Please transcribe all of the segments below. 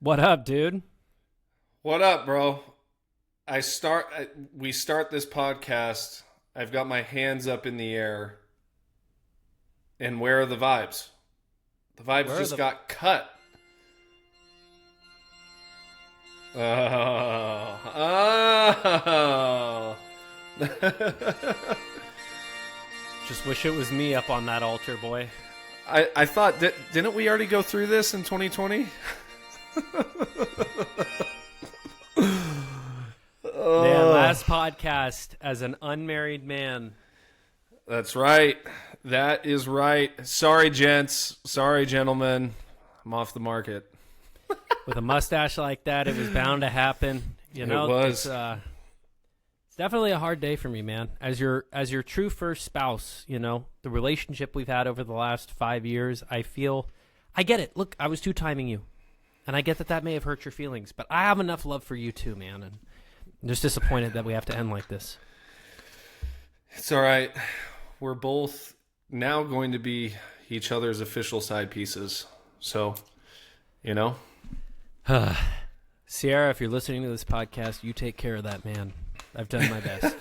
What up, dude? What up, bro? We start this podcast. I've got my hands up in the air. And where are the vibes? The vibes Where are just the got cut. Oh. Oh. Just wish it was me up on that altar, boy. I thought, didn't we already go through this in 2020? Man, last podcast as an unmarried man. That's right. That is right. Sorry, gents. Sorry, gentlemen. I'm off the market. With a mustache like that, it was bound to happen. You know, It was. It's definitely a hard day for me, man. As your true first spouse, you know, the relationship we've had over the last 5 years, I get it. Look, I was two-timing you. And I get that may have hurt your feelings, but I have enough love for you too, man. And I'm just disappointed that we have to end like this. It's all right. We're both now going to be each other's official side pieces. So, you know. Sierra, if you're listening to this podcast, you take care of that man. I've done my best.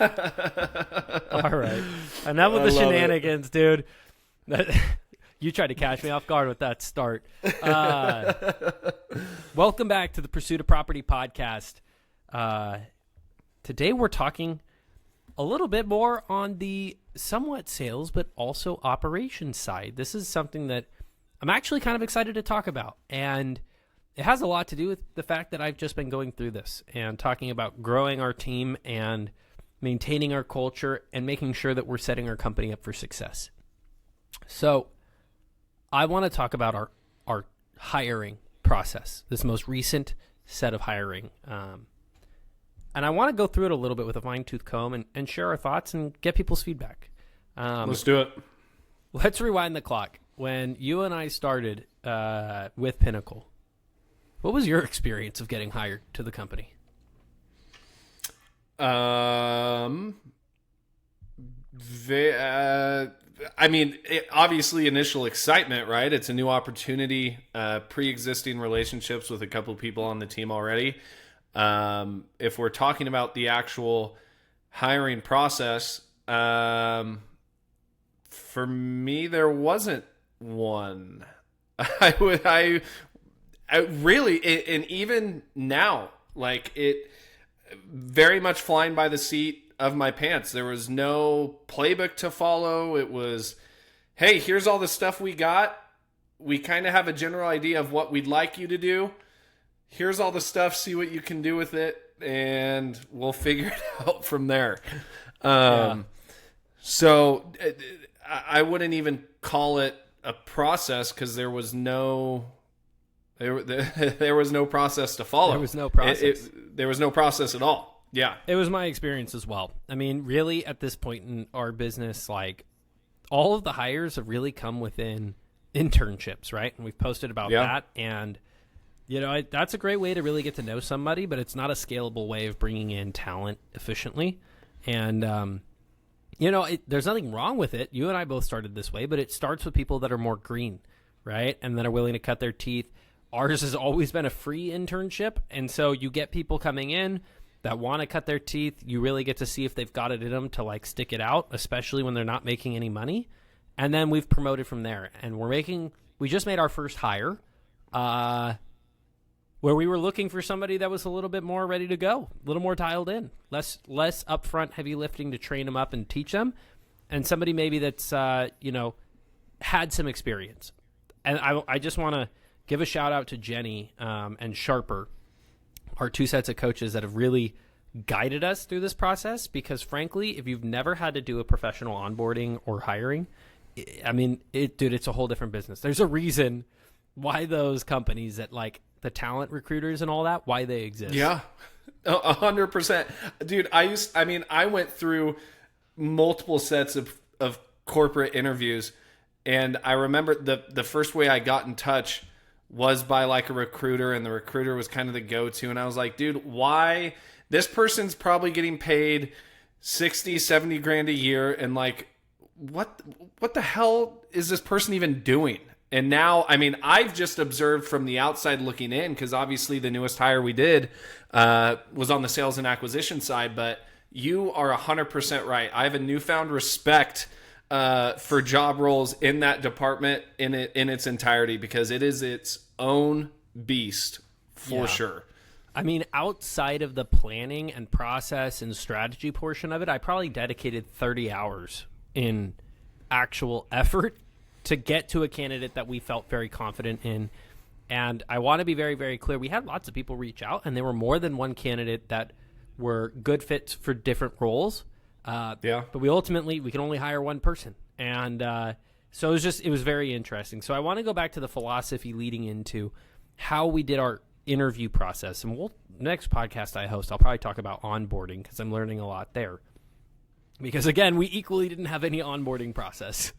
All right. Enough with the shenanigans, dude. You tried to catch me off guard with that start. Welcome back to the Pursuit of Property podcast. Today we're talking a little bit more on the somewhat sales, but also operations side. This is something that I'm actually kind of excited to talk about. And it has a lot to do with the fact that I've just been going through this and talking about growing our team and maintaining our culture and making sure that we're setting our company up for success. So I want to talk about our hiring process, this most recent set of hiring. And I want to go through it a little bit with a fine-tooth comb and share our thoughts and get people's feedback. Let's do it. Let's rewind the clock. When you and I started with Pinnacle, what was your experience of getting hired to the company? Obviously initial excitement, right? It's a new opportunity, pre-existing relationships with a couple of people on the team already. If we're talking about the actual hiring process, for me, there wasn't one. I really, and even now, like it very much flying by the seat of my pants. There was no playbook to follow. It was, hey, here's all the stuff we got. We kind of have a general idea of what we'd like you to do. Here's all the stuff. See what you can do with it. And we'll figure it out from there. So I wouldn't even call it a process because there was no process to follow. There was no process. There was no process at all. Yeah. It was my experience as well. I mean, really, at this point in our business, like, all of the hires have really come within internships, right? And we've posted about that. And, you know, that's a great way to really get to know somebody, but it's not a scalable way of bringing in talent efficiently. And, you know, there's nothing wrong with it. You and I both started this way, but it starts with people that are more green, right? And that are willing to cut their teeth. Ours has always been a free internship. And so you get people coming in that want to cut their teeth. You really get to see if they've got it in them to like stick it out, especially when they're not making any money. And then we've promoted from there. And we just made our first hire where we were looking for somebody that was a little bit more ready to go, a little more dialed in, less upfront heavy lifting to train them up and teach them. And somebody maybe that's, had some experience. And I just want to give a shout out to Jenny and Sharper, our two sets of coaches that have really guided us through this process, because frankly, if you've never had to do a professional onboarding or hiring, I mean, it's a whole different business. There's a reason why those companies that like the talent recruiters and all that, why they exist. Yeah, 100%. Dude, I went through multiple sets of corporate interviews, and I remember the first way I got in touch was by like a recruiter, and the recruiter was kind of the go-to. And I was like, dude, why? This person's probably getting paid 60, 70 grand a year. And like, what the hell is this person even doing? And now, I mean, I've just observed from the outside looking in, because obviously the newest hire we did was on the sales and acquisition side, but you are 100% right. I have a newfound respect for job roles in that department in its entirety, because it is its own beast for sure. I mean, outside of the planning and process and strategy portion of it, I probably dedicated 30 hours in actual effort to get to a candidate that we felt very confident in. And I want to be very, very clear. We had lots of people reach out, and there were more than one candidate that were good fits for different roles. But we can only hire one person. And so it was very interesting. So I want to go back to the philosophy leading into how we did our interview process. And next podcast I host, I'll probably talk about onboarding, because I'm learning a lot there. Because again, we equally didn't have any onboarding process.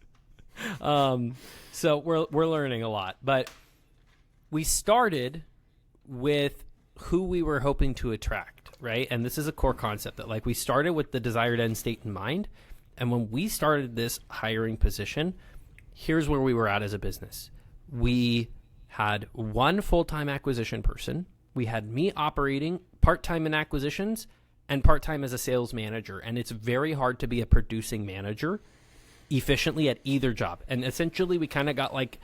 So we're learning a lot. But we started with who we were hoping to attract, right? And this is a core concept that, like, we started with the desired end state in mind. And when we started this hiring position, here's where we were at as a business. We had one full-time acquisition person. We had me operating part-time in acquisitions and part-time as a sales manager. And it's very hard to be a producing manager efficiently at either job. And essentially we kind of got like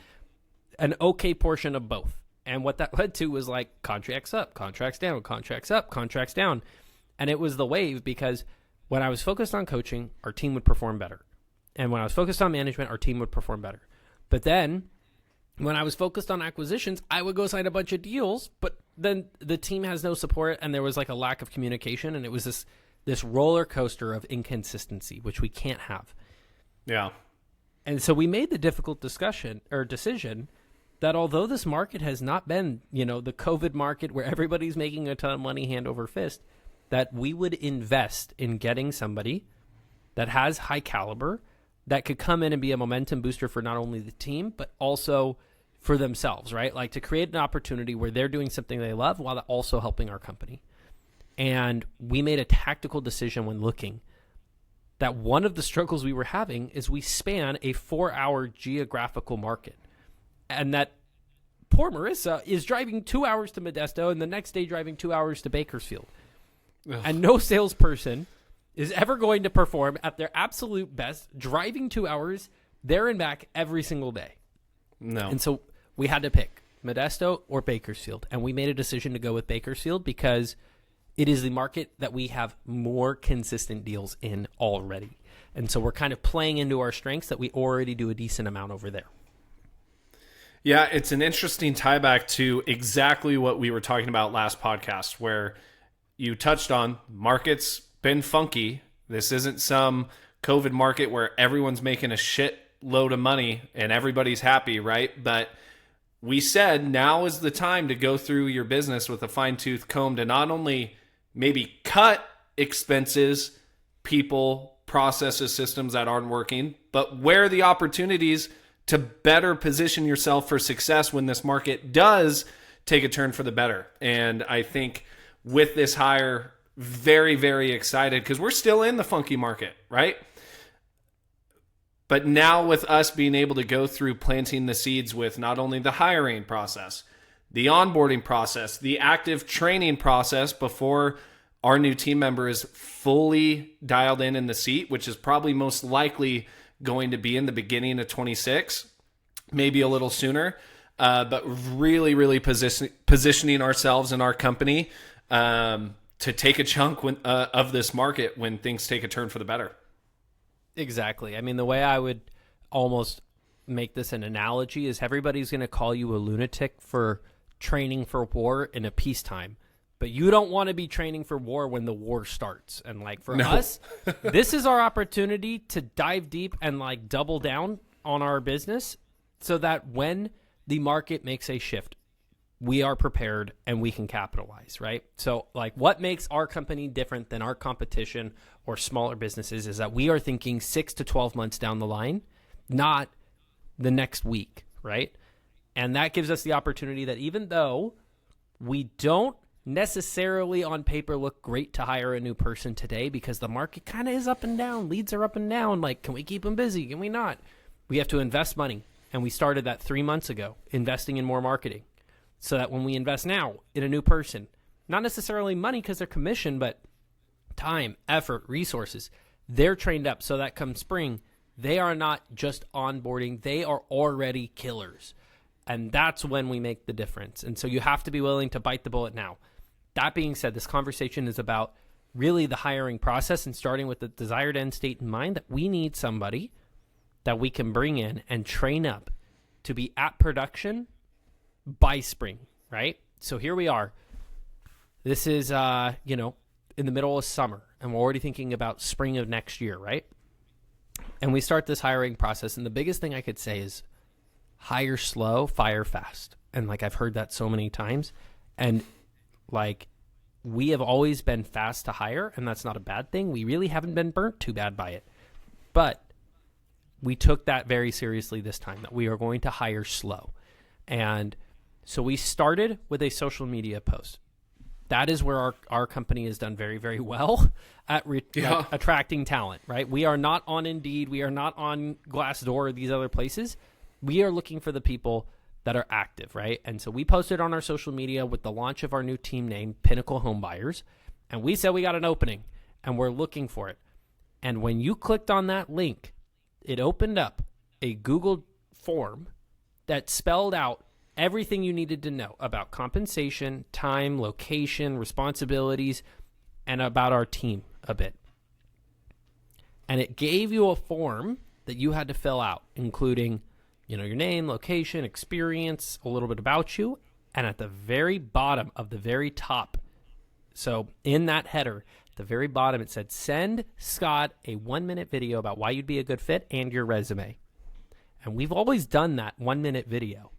an okay portion of both. And what that led to was like contracts up, contracts down, contracts up, contracts down. And it was the wave, because when I was focused on coaching, our team would perform better. And when I was focused on management, our team would perform better. But then when I was focused on acquisitions, I would go sign a bunch of deals, but then the team has no support, and there was like a lack of communication, and it was this roller coaster of inconsistency, which we can't have. Yeah. And so we made the difficult decision that although this market has not been, the COVID market where everybody's making a ton of money hand over fist, that we would invest in getting somebody that has high caliber, that could come in and be a momentum booster for not only the team, but also for themselves, right? Like to create an opportunity where they're doing something they love while also helping our company. And we made a tactical decision when looking that one of the struggles we were having is we span a 4-hour geographical market. And that poor Marissa is driving 2 hours to Modesto and the next day driving 2 hours to Bakersfield. Ugh. And no salesperson is ever going to perform at their absolute best driving 2 hours there and back every single day. No. And so we had to pick Modesto or Bakersfield. And we made a decision to go with Bakersfield because it is the market that we have more consistent deals in already. And so we're kind of playing into our strengths that we already do a decent amount over there. Yeah, it's an interesting tie back to exactly what we were talking about last podcast, where you touched on markets been funky. This isn't some COVID market where everyone's making a shit load of money and everybody's happy, right? But we said now is the time to go through your business with a fine-tooth comb to not only maybe cut expenses, people, processes, systems that aren't working, but where are the opportunities to better position yourself for success when this market does take a turn for the better. And I think with this hire, very, very excited because we're still in the funky market, right? But now with us being able to go through planting the seeds with not only the hiring process, the onboarding process, the active training process before our new team member is fully dialed in the seat, which is probably most likely going to be in the beginning of 26, maybe a little sooner, but really, really positioning ourselves and our company to take a chunk of this market when things take a turn for the better. Exactly. I mean, the way I would almost make this an analogy is everybody's going to call you a lunatic for training for war in a peacetime. But you don't want to be training for war when the war starts. And like for us, this is our opportunity to dive deep and like double down on our business so that when the market makes a shift, we are prepared and we can capitalize, right? So like what makes our company different than our competition or smaller businesses is that we are thinking 6 to 12 months down the line, not the next week, right? And that gives us the opportunity that even though we don't necessarily on paper look great to hire a new person today because the market kind of is up and down, leads are up and down, like can we keep them busy, can we not? We have to invest money And we started that 3 months ago, investing in more marketing, so that when we invest now in a new person, not necessarily money because they're commission, but time, effort, resources, they're trained up so that come spring, they are not just onboarding, they are already killers. And that's when we make the difference. And so you have to be willing to bite the bullet now. That being said, this conversation is about really the hiring process and starting with the desired end state in mind, that we need somebody that we can bring in and train up to be at production by spring, right? So here we are. This is, in the middle of summer, and we're already thinking about spring of next year, right? And we start this hiring process, and the biggest thing I could say is hire slow, fire fast. And like, I've heard that so many times, and like, we have always been fast to hire, and that's not a bad thing. We really haven't been burnt too bad by it. But we took that very seriously this time, that we are going to hire slow. And so we started with a social media post. That is where our company has done very, very well at attracting talent, right? We are not on Indeed. We are not on Glassdoor or these other places. We are looking for the people that are active, right? And so we posted on our social media with the launch of our new team name, Pinnacle Home Buyers, and we said we got an opening and we're looking for it. And when you clicked on that link, it opened up a Google form that spelled out everything you needed to know about compensation, time, location, responsibilities, and about our team a bit. And it gave you a form that you had to fill out, including, your name, location, experience, a little bit about you. And at the very bottom of the very top, so in that header, at the very bottom, it said, send Scott a 1-minute video about why you'd be a good fit and your resume. And we've always done that 1-minute video.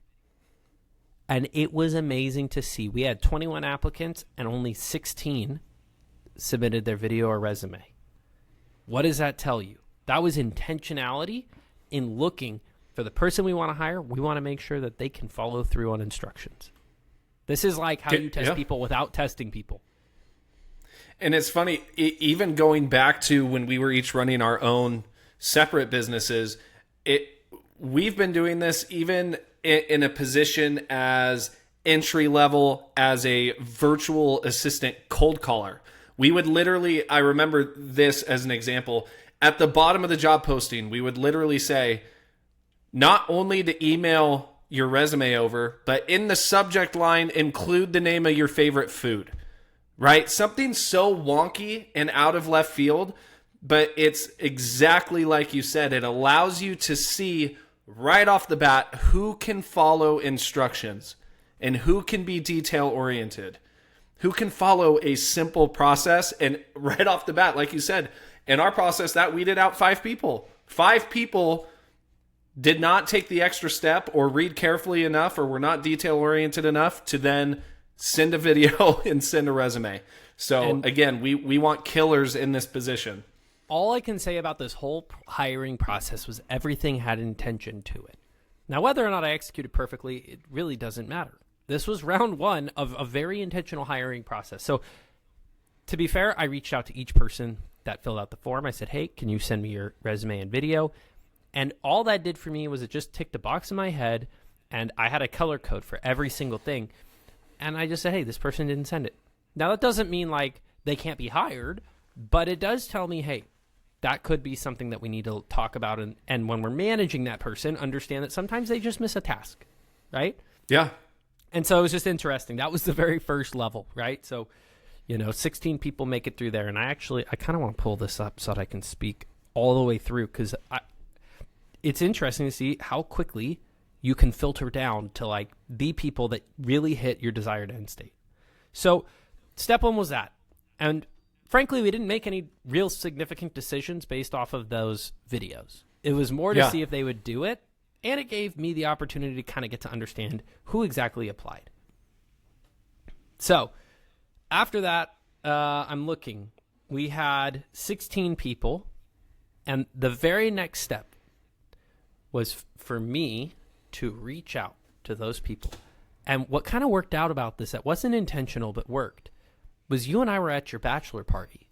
And it was amazing to see. We had 21 applicants and only 16 submitted their video or resume. What does that tell you? That was intentionality in looking for the person we want to hire. We want to make sure that they can follow through on instructions. This is like how you test people without testing people. And it's funny, even going back to when we were each running our own separate businesses, we've been doing this even in a position as entry level, as a virtual assistant cold caller. We would literally, I remember this as an example, at the bottom of the job posting, we would literally say, not only to email your resume over, but in the subject line, include the name of your favorite food, right? Something so wonky and out of left field, but it's exactly like you said. It allows you to see right off the bat who can follow instructions and who can be detail oriented, who can follow a simple process. And right off the bat, like you said, in our process that weeded out 5 people. 5 people did not take the extra step or read carefully enough or were not detail oriented enough to then send a video and send a resume. So again, we want killers in this position. All I can say about this whole hiring process was everything had intention to it. Now, whether or not I executed perfectly, it really doesn't matter. This was round 1 of a very intentional hiring process. So to be fair, I reached out to each person that filled out the form. I said, hey, can you send me your resume and video? And all that did for me was it just ticked a box in my head, and I had a color code for every single thing. And I just said, hey, this person didn't send it. Now, that doesn't mean like they can't be hired, but it does tell me, hey, that could be something that we need to talk about. And when we're managing that person, understand that sometimes they just miss a task, right? Yeah. And so it was just interesting. That was the very first level, right? So, 16 people make it through there. And I kind of want to pull this up so that I can speak all the way through, because it's interesting to see how quickly you can filter down to like the people that really hit your desired end state. So step 1 was that. And frankly, we didn't make any real significant decisions based off of those videos. It was more to see if they would do it. And it gave me the opportunity to kind of get to understand who exactly applied. So after that, I'm looking. We had 16 people. And the very next step was for me to reach out to those people. And what kind of worked out about this, that wasn't intentional but worked, was you and I were at your bachelor party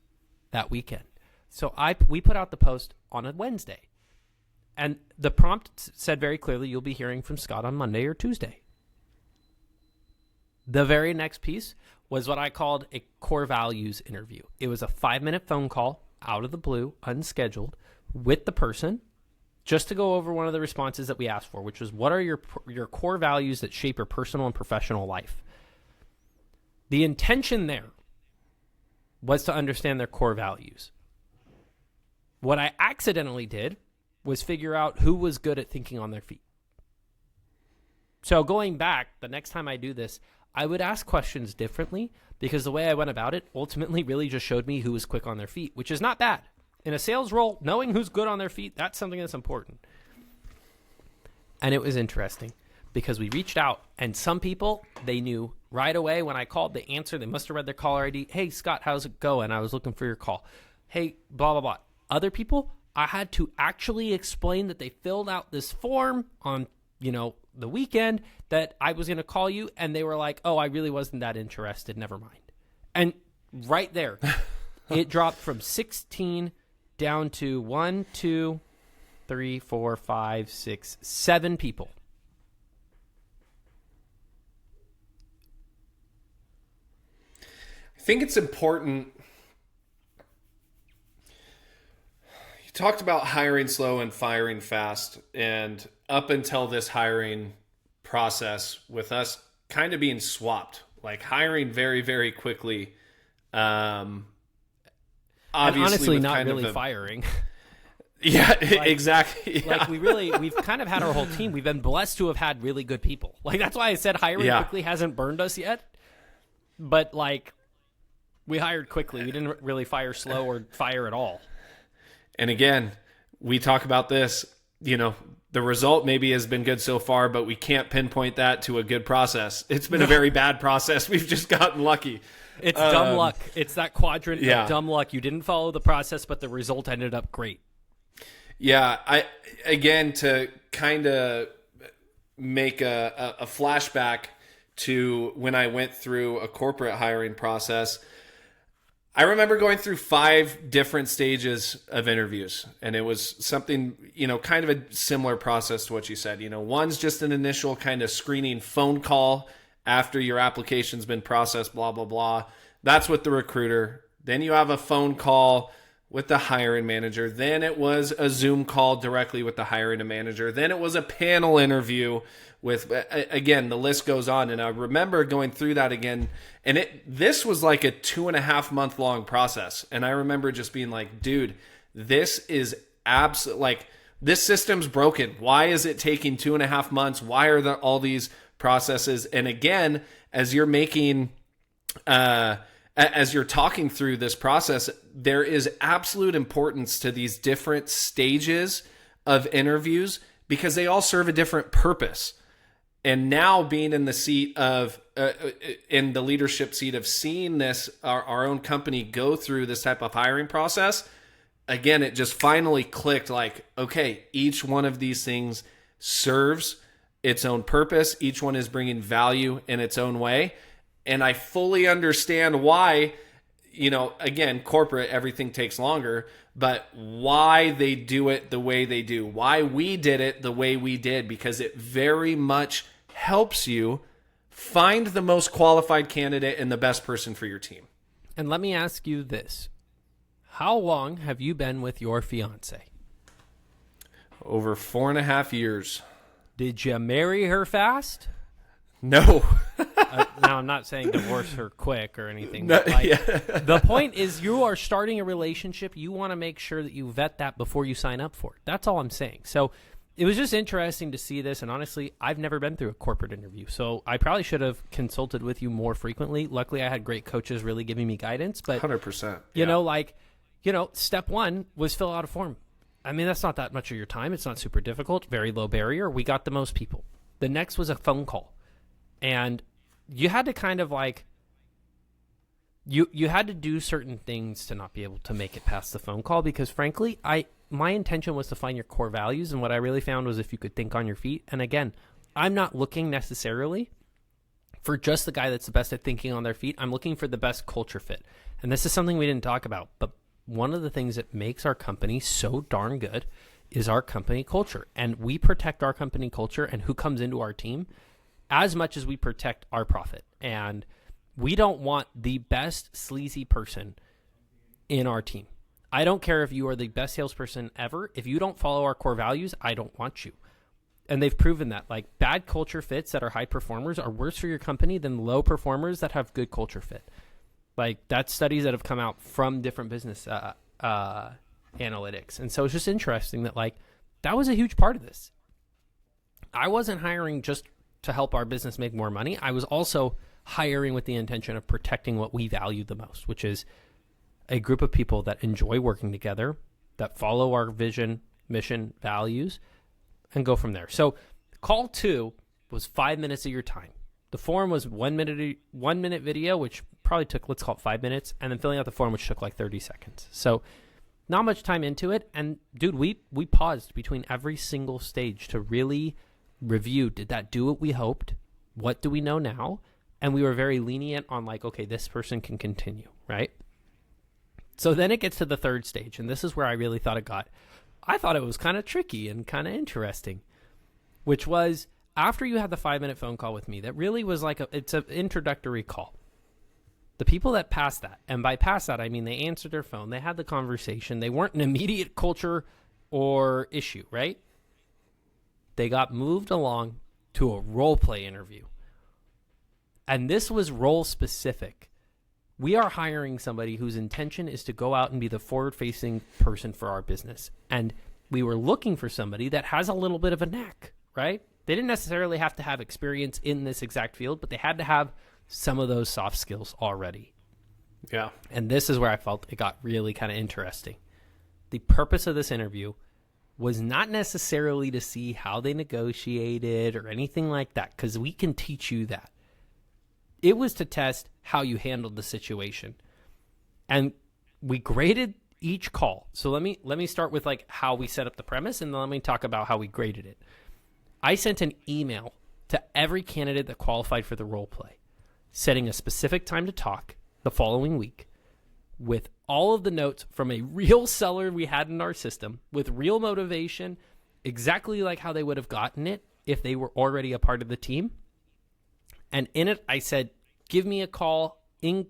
that weekend. So we put out the post on a Wednesday. And the prompt said very clearly, you'll be hearing from Scott on Monday or Tuesday. The very next piece was what I called a core values interview. It was a 5-minute phone call out of the blue, unscheduled, with the person, just to go over one of the responses that we asked for, which was, what are your core values that shape your personal and professional life? The intention there was to understand their core values. What I accidentally did was figure out who was good at thinking on their feet. So going back, the next time I do this, I would ask questions differently, because the way I went about it ultimately really just showed me who was quick on their feet, which is not bad. In a sales role, knowing who's good on their feet, that's something that's important. And it was interesting because we reached out, and some people, they knew right away when I called the answer. They must have read their caller ID. Hey, Scott, how's it going? I was looking for your call. Hey, blah, blah, blah. Other people, I had to actually explain that they filled out this form on, the weekend that I was going to call you, and they were like, oh, I really wasn't that interested. Never mind. And right there, it dropped from 16 down to 1, 2, 3, 4, 5, 6, 7 people. I think it's important. You talked about hiring slow and firing fast, and up until this hiring process with us kind of being swapped, like hiring very, very quickly. Obviously, honestly, not really firing. Yeah, exactly. Yeah. Like we've kind of had our whole team. We've been blessed to have had really good people. Like, that's why I said hiring quickly hasn't burned us yet. But we hired quickly. We didn't really fire slow or fire at all. And again, we talk about this, the result maybe has been good so far, but we can't pinpoint that to a good process. It's been a very bad process. We've just gotten lucky. It's dumb luck. It's that quadrant of dumb luck. You didn't follow the process, but the result ended up great. Yeah. To kind of make a flashback to when I went through a corporate hiring process, I remember going through 5 different stages of interviews, and it was something, kind of a similar process to what you said. One's just an initial kind of screening phone call after your application's been processed, blah, blah, blah. That's with the recruiter. Then you have a phone call with the hiring manager. Then it was a Zoom call directly with the hiring manager. Then it was a panel interview with, again, the list goes on. And I remember going through that again, and this was like a 2.5 month long process. And I remember just being like, dude, this is this system's broken. Why is it taking 2.5 months? Why are there all these processes? And again, as you're talking through this process, there is absolute importance to these different stages of interviews because they all serve a different purpose. And now being in the seat of, in the leadership seat of seeing this, our own company go through this type of hiring process, again, it just finally clicked like, okay, each one of these things serves its own purpose. Each one is bringing value in its own way. And I fully understand why, again, corporate, everything takes longer, but why they do it the way they do, why we did it the way we did, because it very much helps you find the most qualified candidate and the best person for your team. And let me ask you this. How long have you been with your fiance? Over 4.5 years. Did you marry her fast? No. Now, I'm not saying divorce her quick or anything. But the point is, you are starting a relationship. You want to make sure that you vet that before you sign up for it. That's all I'm saying. So it was just interesting to see this. And honestly, I've never been through a corporate interview. So I probably should have consulted with you more frequently. Luckily, I had great coaches really giving me guidance. But 100%. Step 1 was fill out a form. I mean, that's not that much of your time. It's not super difficult. Very low barrier. We got the most people. The next was a phone call. And you had to kind of you had to do certain things to not be able to make it past the phone call because, frankly, my intention was to find your core values, and what I really found was if you could think on your feet. And again, I'm not looking necessarily for just the guy that's the best at thinking on their feet. I'm looking for the best culture fit. And this is something we didn't talk about, but one of the things that makes our company so darn good is our company culture. And we protect our company culture and who comes into our team as much as we protect our profit. And we don't want the best sleazy person in our team. I don't care if you are the best salesperson ever. If you don't follow our core values, I don't want you. And they've proven that. Like, bad culture fits that are high performers are worse for your company than low performers that have good culture fit. Like, that's studies that have come out from different business analytics. And so it's just interesting that, like, that was a huge part of this. I wasn't hiring just to help our business make more money. I was also hiring with the intention of protecting what we value the most, which is a group of people that enjoy working together, that follow our vision, mission, values, and go from there. So call 2 was 5 minutes of your time. The form was 1 minute video, which probably took, let's call it 5 minutes, and then filling out the form, which took like 30 seconds. So not much time into it. And dude, we paused between every single stage to really review, did that do what we hoped? What do we know now? And we were very lenient on like, okay, this person can continue, right? So then it gets to the third stage, and this is where I really thought I thought it was kind of tricky and kind of interesting, which was after you had the 5-minute phone call with me, that really was like it's an introductory call. The people that passed that, and by pass that, I mean they answered their phone, they had the conversation, they weren't an immediate culture or issue, right? They got moved along to a role play interview. And this was role specific. We are hiring somebody whose intention is to go out and be the forward-facing person for our business. And we were looking for somebody that has a little bit of a knack, right? They didn't necessarily have to have experience in this exact field, but they had to have some of those soft skills already. Yeah. And this is where I felt it got really kind of interesting. The purpose of this interview was not necessarily to see how they negotiated or anything like that, because we can teach you that. It was to test how you handled the situation. And we graded each call. So let me start with like how we set up the premise, and then let me talk about how we graded it. I sent an email to every candidate that qualified for the role play, setting a specific time to talk the following week with all of the notes from a real seller we had in our system with real motivation, exactly like how they would have gotten it if they were already a part of the team. And in it, I said, give me a call in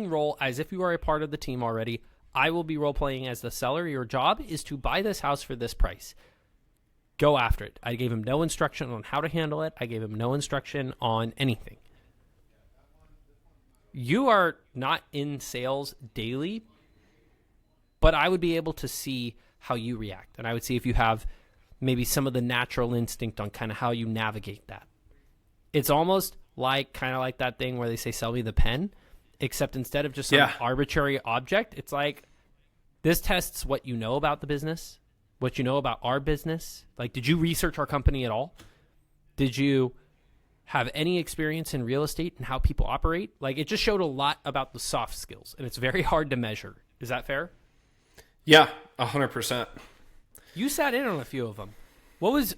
role as if you are a part of the team already. I will be role playing as the seller. Your job is to buy this house for this price. Go after it. I gave him no instruction on how to handle it. I gave him no instruction on anything. You are not in sales daily, but I would be able to see how you react. And I would see if you have maybe some of the natural instinct on kind of how you navigate that. It's almost like kind of like that thing where they say, sell me the pen, except instead of just some arbitrary object, it's like, this tests what you know about the business, what you know about our business. Like, did you research our company at all? Did you have any experience in real estate and how people operate? Like, it just showed a lot about the soft skills, and it's very hard to measure. Is that fair? Yeah, 100%. You sat in on a few of them.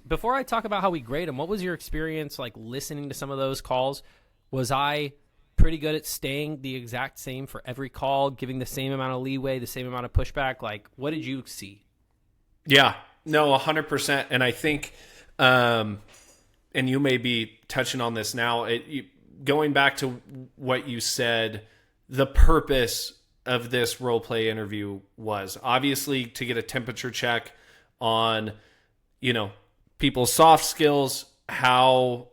Before I talk about how we grade them, what was your experience like listening to some of those calls? Was I pretty good at staying the exact same for every call, giving the same amount of leeway, the same amount of pushback? Like, what did you see? Yeah, no, 100%. And I think, and you may be touching on this now, going back to what you said, the purpose of this role play interview was obviously to get a temperature check on, you know, people's soft skills, how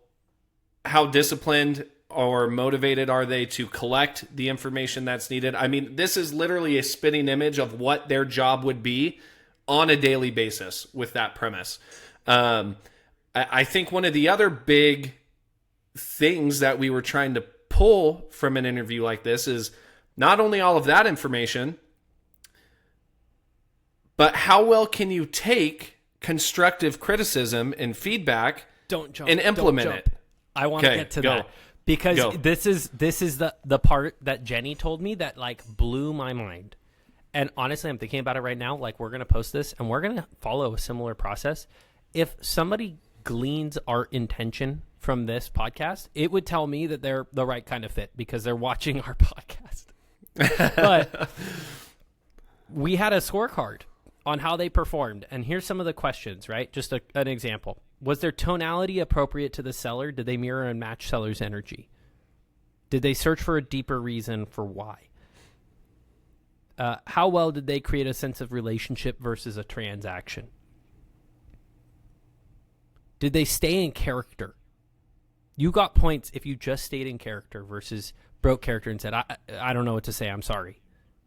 disciplined or motivated are they to collect the information that's needed. I mean, this is literally a spitting image of what their job would be on a daily basis with that premise. I think one of the other big things that we were trying to pull from an interview like this is not only all of that information, but how well can you take constructive criticism and feedback and implement it? I want to get to that because this is the part that Jenny told me that like blew my mind. And honestly, I'm thinking about it right now. Like, we're going to post this and we're going to follow a similar process. If somebody gleans our intention from this podcast, it would tell me that they're the right kind of fit because they're watching our podcast. But we had a scorecard on how they performed. And here's some of the questions, right? Just an example. Was their tonality appropriate to the seller? Did they mirror and match seller's energy? Did they search for a deeper reason for why? How well did they create a sense of relationship versus a transaction? Did they stay in character? You got points if you just stayed in character versus broke character and said, I don't know what to say, I'm sorry.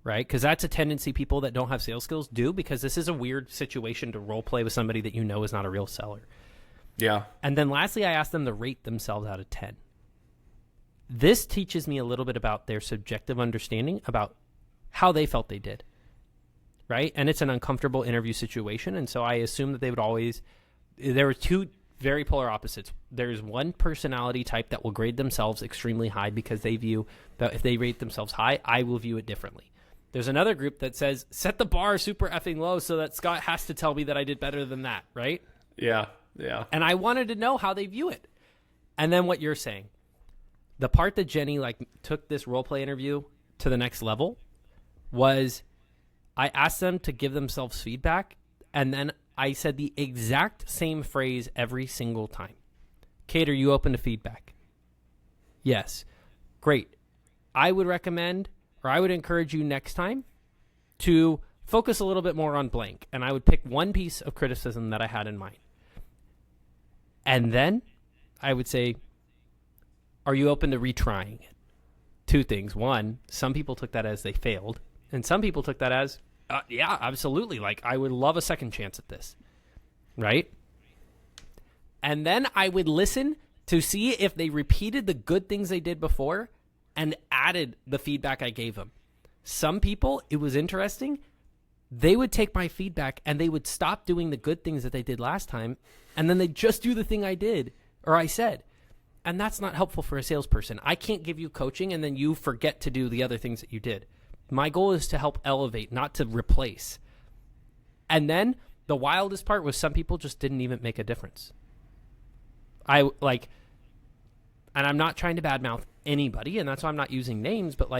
Right? Because that's a tendency people that don't have sales skills do, because this is a weird situation to role play with somebody that you know is not a real seller. Yeah. And then lastly, I asked them to rate themselves out of 10. This teaches me a little bit about their subjective understanding about how they felt they did. Right? And it's an uncomfortable interview situation. And so I assume that they would always, there were two very polar opposites. There's one personality type that will grade themselves extremely high because they view that if they rate themselves high, I will view it differently. There's another group that says, set the bar super effing low so that Scott has to tell me that I did better than that, right? Yeah, yeah. And I wanted to know how they view it. And then what you're saying, the part that Jenny took this role play interview to the next level was I asked them to give themselves feedback, and then I said the exact same phrase every single time. Kate, are you open to feedback? Yes. Great. I would recommend, or I would encourage you next time to focus a little bit more on blank. And I would pick one piece of criticism that I had in mind. And then I would say, are you open to retrying it? Two things. One, some people took that as they failed. And some people took that as, yeah, absolutely. I would love a second chance at this. Right? And then I would listen to see if they repeated the good things they did before and added the feedback I gave them. Some people, it was interesting, they would take my feedback and they would stop doing the good things that they did last time, and then they'd just do the thing I did or I said. And that's not helpful for a salesperson. I can't give you coaching and then you forget to do the other things that you did. My goal is to help elevate, not to replace. And then the wildest part was some people just didn't even make a difference. And I'm not trying to badmouth anybody, and that's why I'm not using names, but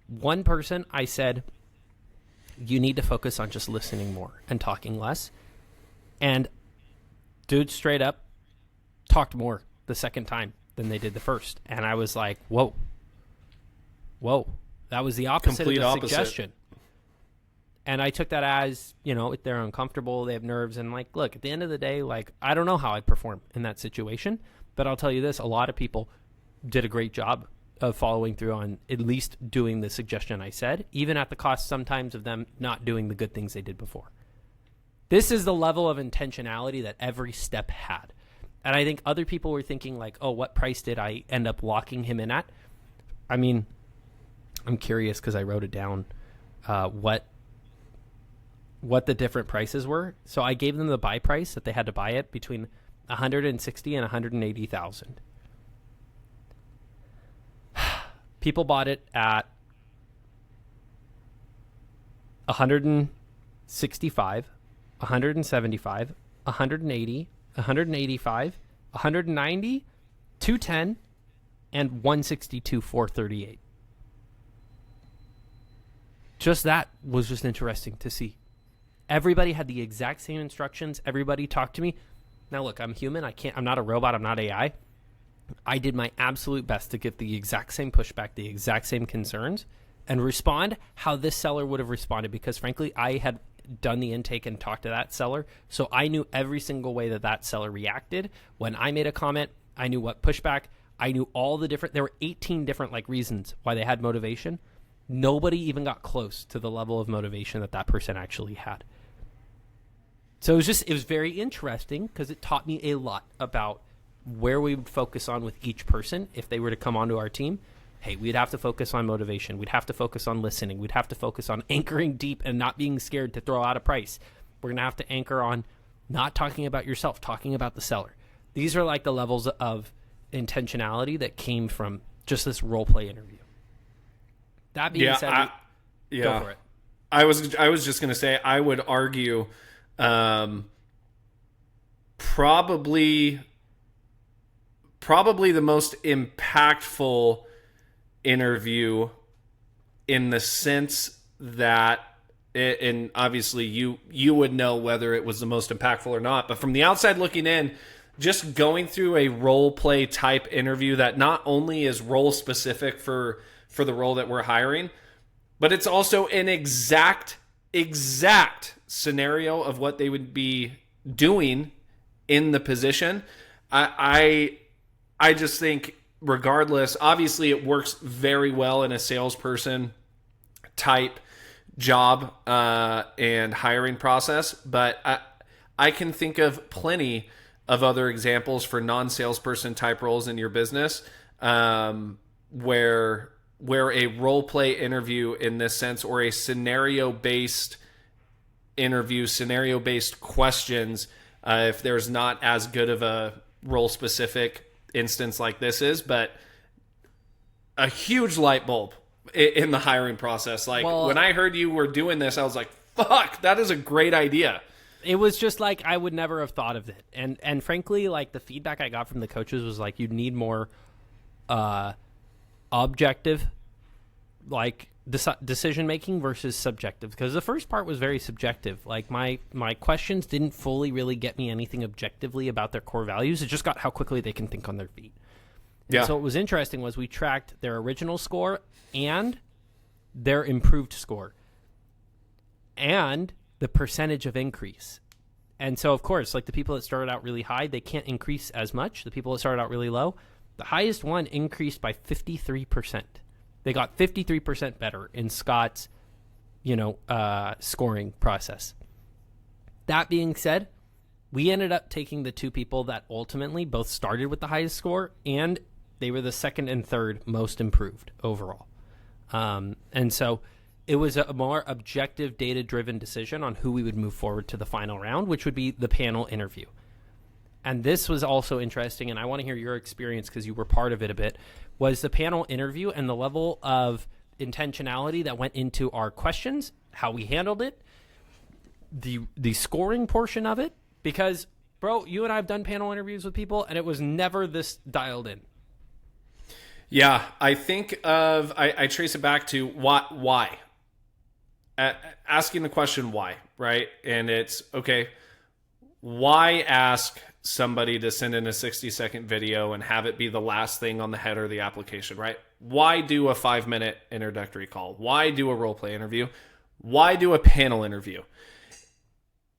one person I said, you need to focus on just listening more and talking less. And dude straight up talked more the second time than they did the first. And I was like, whoa. That was the opposite Complete of the opposite. suggestion. And I took that as, if they're uncomfortable, they have nerves, and look, at the end of the day, I don't know how I'd perform in that situation, but I'll tell you this, a lot of people did a great job of following through on at least doing the suggestion I said, even at the cost sometimes of them not doing the good things they did before. This is the level of intentionality that every step had. And I think other people were thinking oh, what price did I end up locking him in at? I mean, I'm curious because I wrote it down, what the different prices were. So I gave them the buy price that they had to buy it between 160 and 180,000. People bought it at 165, 175, 180, 185, 190, 210, and 162,438. Just that was just interesting to see. Everybody had the exact same instructions. Everybody talked to me. Now look, I'm human. I'm not a robot. I'm not AI. I did my absolute best to give the exact same pushback, the exact same concerns, and respond how this seller would have responded, because frankly, I had done the intake and talked to that seller. So I knew every single way that seller reacted. When I made a comment, I knew what pushback. I knew all the different, there were 18 different reasons why they had motivation. Nobody even got close to the level of motivation that person actually had. So it was very interesting because it taught me a lot about where we would focus on with each person if they were to come onto our team. Hey, we'd have to focus on motivation. We'd have to focus on listening. We'd have to focus on anchoring deep and not being scared to throw out a price. We're going to have to anchor on not talking about yourself, talking about the seller. These are the levels of intentionality that came from just this role play interview. That being said, go for it. I was just going to say, I would argue probably the most impactful interview in the sense that And obviously you would know whether it was the most impactful or not. But from the outside looking in, just going through a role play type interview that not only is role specific for the role that we're hiring, but it's also an exact scenario of what they would be doing in the position. I just think regardless, obviously it works very well in a salesperson type job and hiring process, but I can think of plenty of other examples for non-salesperson type roles in your business where a role play interview in this sense, or a scenario-based interview, scenario-based questions, if there's not as good of a role-specific instance like this is, but a huge light bulb in the hiring process. Like, when I heard you were doing this, I was like, fuck, that is a great idea. It was just like, I would never have thought of it. And frankly, like, the feedback I got from the coaches was like, you need more objective, like, decision making versus subjective, because the first part was very subjective. Like, my questions didn't fully really get me anything objectively about their core values. It just got how quickly they can think on their feet. Yeah. And so what was interesting was we tracked their original score and their improved score and the percentage of increase. And so, of course, like, the people that started out really high, they can't increase as much. The people that started out really low, the highest one increased by 53%. They got 53% better in Scott's, scoring process. That being said, we ended up taking the two people that ultimately both started with the highest score, and they were the second and third most improved overall. And so it was a more objective, data-driven decision on who we would move forward to the final round, which would be the panel interview. And this was also interesting, and I want to hear your experience because you were part of it a bit, was the panel interview and the level of intentionality that went into our questions, how we handled it, the scoring portion of it. Because, bro, you and I have done panel interviews with people, and it was never this dialed in. Yeah, I think I trace it back to why. Asking the question why, right? And it's, okay, why ask somebody to send in a 60-second video and have it be the last thing on the header of the application, right? Why do a 5-minute introductory call? Why do a role play interview? Why do a panel interview?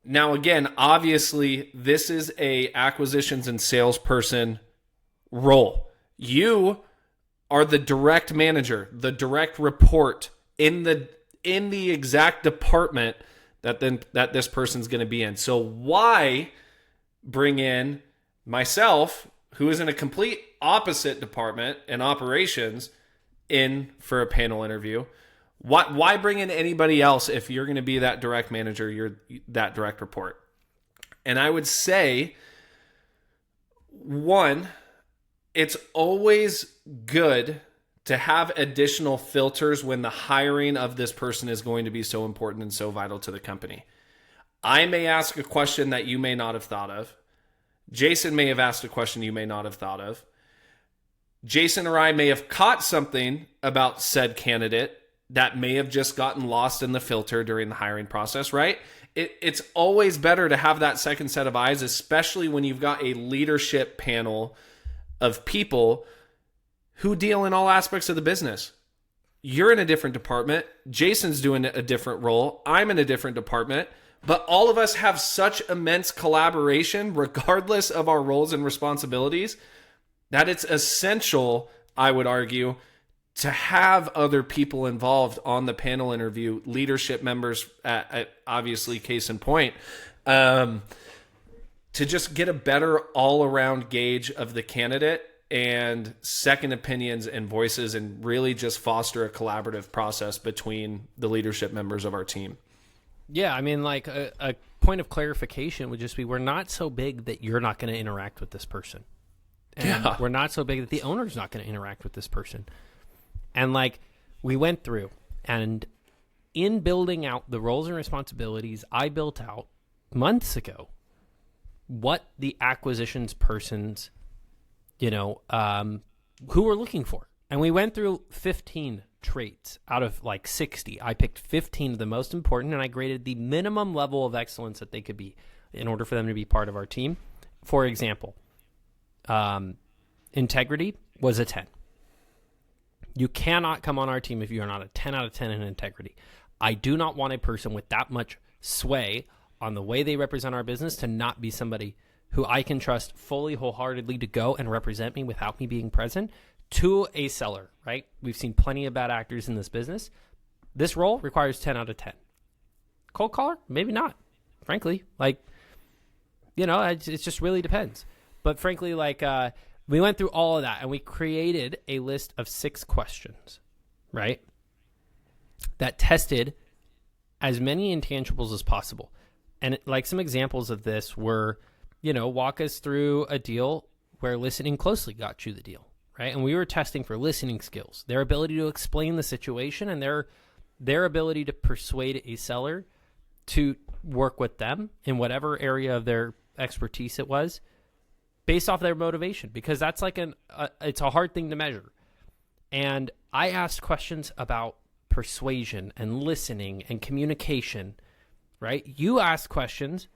Now, again, obviously, this is a acquisitions and salesperson role. You are the direct manager, the direct report in the exact department that this person's going to be in. So why bring in myself, who is in a complete opposite department in operations, in for a panel interview? Why bring in anybody else if you're going to be that direct manager, you're that direct report? And I would say, one, it's always good to have additional filters when the hiring of this person is going to be so important and so vital to the company. I may ask a question that you may not have thought of. Jason may have asked a question you may not have thought of. Jason or I may have caught something about said candidate that may have just gotten lost in the filter during the hiring process, right? It's always better to have that second set of eyes, especially when you've got a leadership panel of people who deal in all aspects of the business. You're in a different department. Jason's doing a different role. I'm in a different department. But all of us have such immense collaboration, regardless of our roles and responsibilities, that it's essential, I would argue, to have other people involved on the panel interview, leadership members, obviously, case in point, to just get a better all-around gauge of the candidate and second opinions and voices, and really just foster a collaborative process between the leadership members of our team. Yeah, I mean, like, a point of clarification would just be, we're not so big that you're not going to interact with this person. And we're not so big that the owner's not going to interact with this person. And, like, we went through, and in building out the roles and responsibilities, I built out months ago what the acquisitions persons, who we're looking for. And we went through 15 traits out of like 60. I picked 15 of the most important, and I graded the minimum level of excellence that they could be in order for them to be part of our team. For example, integrity was a 10. You cannot come on our team if you are not a 10 out of 10 in integrity. I do not want a person with that much sway on the way they represent our business to not be somebody who I can trust fully, wholeheartedly to go and represent me without me being present to a seller, right? We've seen plenty of bad actors in this business. This role requires 10 out of 10. Cold caller? Maybe not. Frankly, like, you know, it just really depends. But frankly, like, we went through all of that and we created a list of 6 questions, right? That tested as many intangibles as possible. And like some examples of this were, you know, walk us through a deal where listening closely got you the deal, right? And we were testing for listening skills, their ability to explain the situation, and their ability to persuade a seller to work with them in whatever area of their expertise it was, based off their motivation, because that's like it's a hard thing to measure. And I asked questions about persuasion and listening and communication, right? You asked questions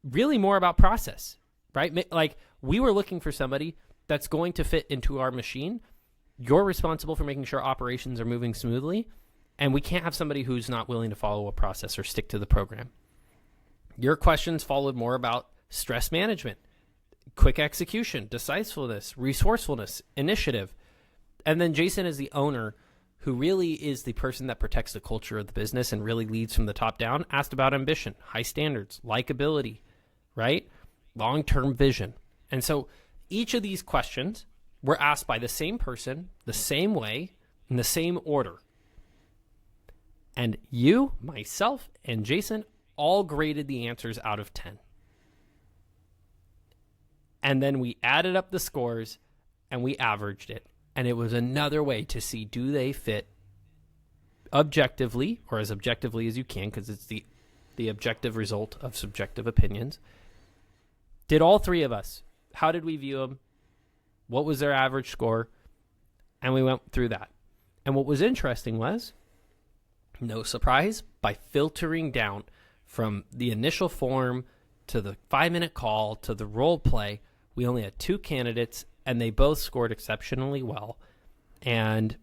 really more about process, right? Like, we were looking for somebody that's going to fit into our machine. You're responsible for making sure operations are moving smoothly, and we can't have somebody who's not willing to follow a process or stick to the program. Your questions followed more about stress management, quick execution, decisiveness, resourcefulness, initiative. And then Jason is the owner, who really is the person that protects the culture of the business and really leads from the top down, asked about ambition, high standards, likability, right? Long-term vision. And so each of these questions were asked by the same person, the same way, in the same order. And you, myself, and Jason all graded the answers out of 10. And then we added up the scores and we averaged it. And it was another way to see, do they fit objectively, or as objectively as you can, because it's the objective result of subjective opinions. Did all 3 of us, how did we view them? What was their average score? And we went through that. And what was interesting was, no surprise, by filtering down from the initial form to the 5-minute call to the role play, we only had 2 candidates, and they both scored exceptionally well. And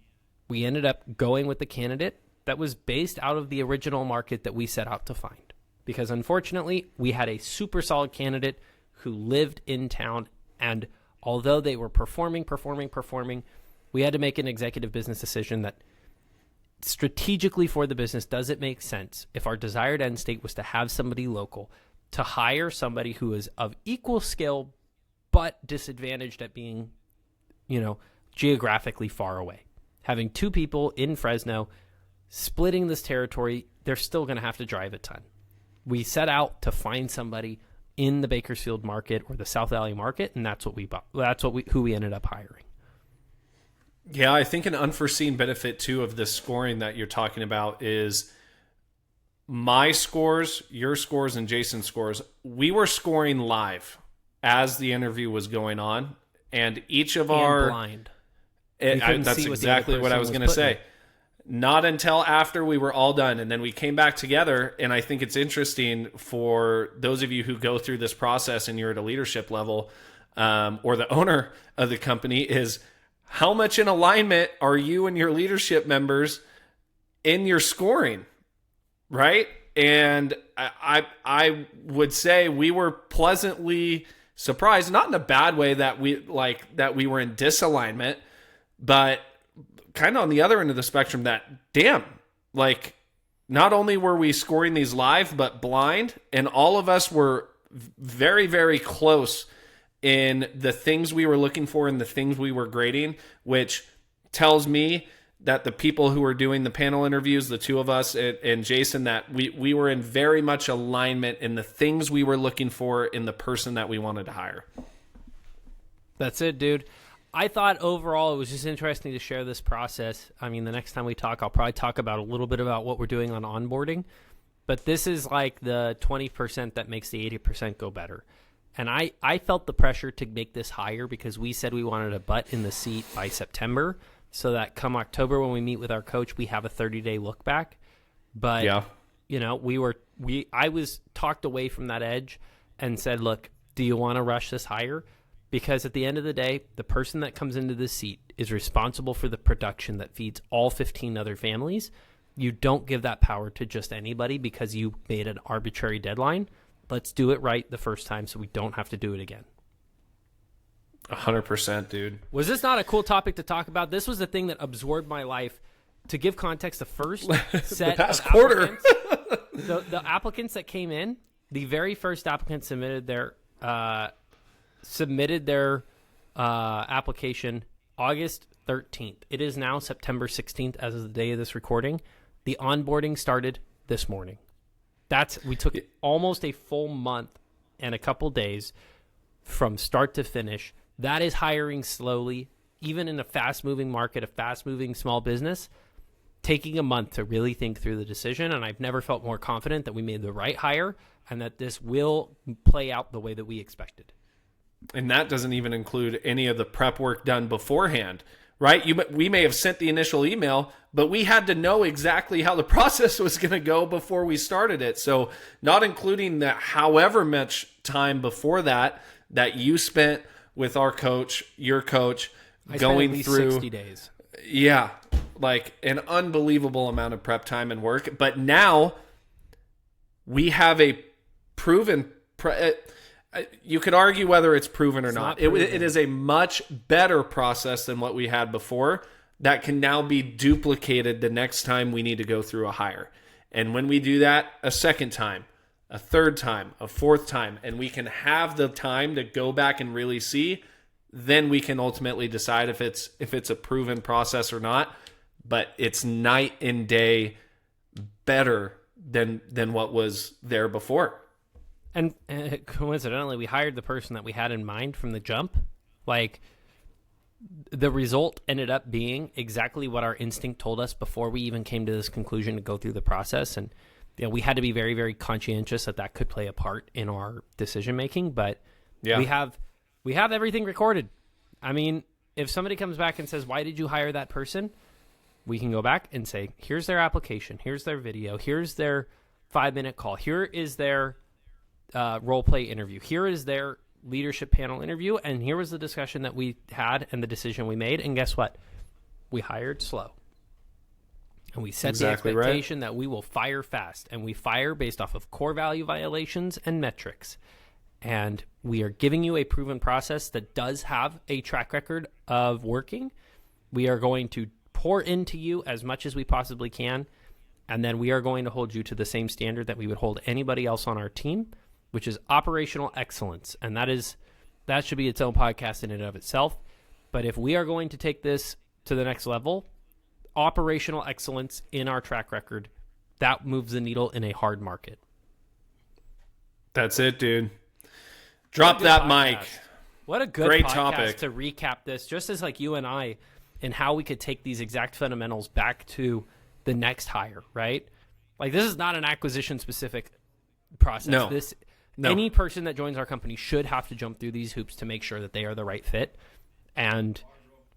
we ended up going with the candidate that was based out of the original market that we set out to find. Because unfortunately, we had a super solid candidate who lived in town, and although they were performing, we had to make an executive business decision that strategically for the business, does it make sense, if our desired end state was to have somebody local, to hire somebody who is of equal skill but disadvantaged at being, you know, geographically far away. Having 2 people in Fresno splitting this territory, they're still going to have to drive a ton. We set out to find somebody in the Bakersfield market or the South Valley market, and that's what we bought. Who we ended up hiring. Yeah, I think an unforeseen benefit too of this scoring that you're talking about is my scores, your scores, and Jason's scores. We were scoring live as the interview was going on, and each of our blind. That's exactly what I was going to say. Not until after we were all done, and then we came back together. And I think it's interesting for those of you who go through this process and you're at a leadership level, or the owner of the company, is how much in alignment are you and your leadership members in your scoring, right? And I would say we were pleasantly surprised, not in a bad way that we were in disalignment, but kind of on the other end of the spectrum that, damn, like, not only were we scoring these live, but blind, and all of us were very, very close in the things we were looking for and the things we were grading, which tells me that the people who were doing the panel interviews, the 2 of us and Jason, that we were in very much alignment in the things we were looking for in the person that we wanted to hire. That's it, dude. I thought overall it was just interesting to share this process. I mean, the next time we talk, I'll probably talk about a little bit about what we're doing on onboarding, but this is like the 20% that makes the 80% go better. And I felt the pressure to make this higher because we said we wanted a butt in the seat by September. so that come October when we meet with our coach, we have a 30-day look back. But, I was talked away from that edge and said, look, do you want to rush this hire? Because at the end of the day, the person that comes into this seat is responsible for the production that feeds all 15 other families. You don't give that power to just anybody because you made an arbitrary deadline. Let's do it right the first time so we don't have to do it again. 100%, dude. Was this not a cool topic to talk about? This was the thing that absorbed my life. To give context, the first set of quarter. Applicants, the applicants that came in, the very first applicant submitted their application August 13th. It is now September 16th as of the day of this recording. The onboarding started this morning. We took almost a full month and a couple days from start to finish. That is hiring slowly, even in a fast-moving market, a fast-moving small business, taking a month to really think through the decision. And I've never felt more confident that we made the right hire and that this will play out the way that we expected. And that doesn't even include any of the prep work done beforehand, right? We may have sent the initial email, but we had to know exactly how the process was going to go before we started it. So not including that however much time before that you spent with our coach, your coach, going through 60 days. Yeah, like an unbelievable amount of prep time and work. But now we have a proven you could argue whether it's proven or not. It is a much better process than what we had before that can now be duplicated the next time we need to go through a hire. And when we do that a second time, a third time, a fourth time, and we can have the time to go back and really see, then we can ultimately decide if it's a proven process or not. But it's night and day better than what was there before. And coincidentally, we hired the person that we had in mind from the jump. Like, the result ended up being exactly what our instinct told us before we even came to this conclusion to go through the process. And we had to be very, very conscientious that could play a part in our decision making. But we have everything recorded. I mean, if somebody comes back and says, "Why did you hire that person?" we can go back and say, "Here's their application. Here's their video. Here's their 5-minute call. Here is their role play interview. Here is their leadership panel interview. And here was the discussion that we had and the decision we made. And guess what? We hired slow. And we set the expectation that we will fire fast. And we fire based off of core value violations and metrics. And we are giving you a proven process that does have a track record of working. We are going to pour into you as much as we possibly can. And then we are going to hold you to the same standard that we would hold anybody else on our team, which is operational excellence. And that should be its own podcast in and of itself. But if we are going to take this to the next level, operational excellence in our track record, that moves the needle in a hard market. That's it, dude. Drop that podcast. Mic. What a good great podcast topic to recap this, just as like you and I, and how we could take these exact fundamentals back to the next hire, right? Like, this is not an acquisition specific process. No. Any person that joins our company should have to jump through these hoops to make sure that they are the right fit. And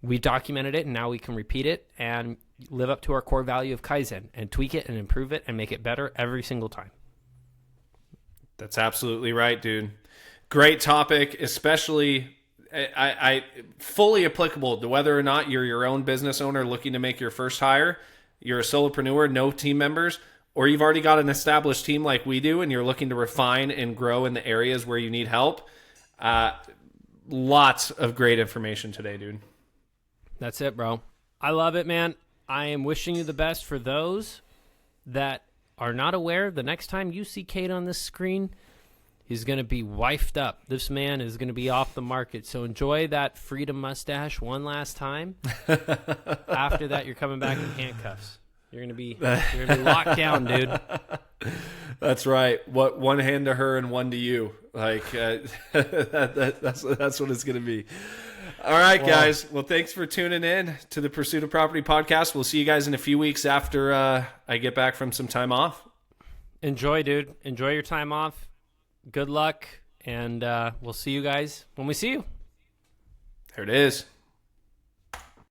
we documented it, and now we can repeat it and live up to our core value of Kaizen and tweak it and improve it and make it better every single time. That's absolutely right, dude. Great topic, especially I fully applicable to whether or not you're your own business owner looking to make your first hire, you're a solopreneur, no team members, or you've already got an established team like we do and you're looking to refine and grow in the areas where you need help. Lots of great information today, dude. That's it, bro. I love it, man. I am wishing you the best. For those that are not aware, the next time you see Kate on this screen, he's going to be wifed up. This man is going to be off the market. So enjoy that freedom mustache one last time. After that, you're coming back in handcuffs. You're going to be locked down, dude. That's right. What, one hand to her and one to you. Like that's what it's going to be. All right, guys. Well, thanks for tuning in to the Pursuit of Property podcast. We'll see you guys in a few weeks after I get back from some time off. Enjoy, dude. Enjoy your time off. Good luck, and we'll see you guys when we see you. There it is.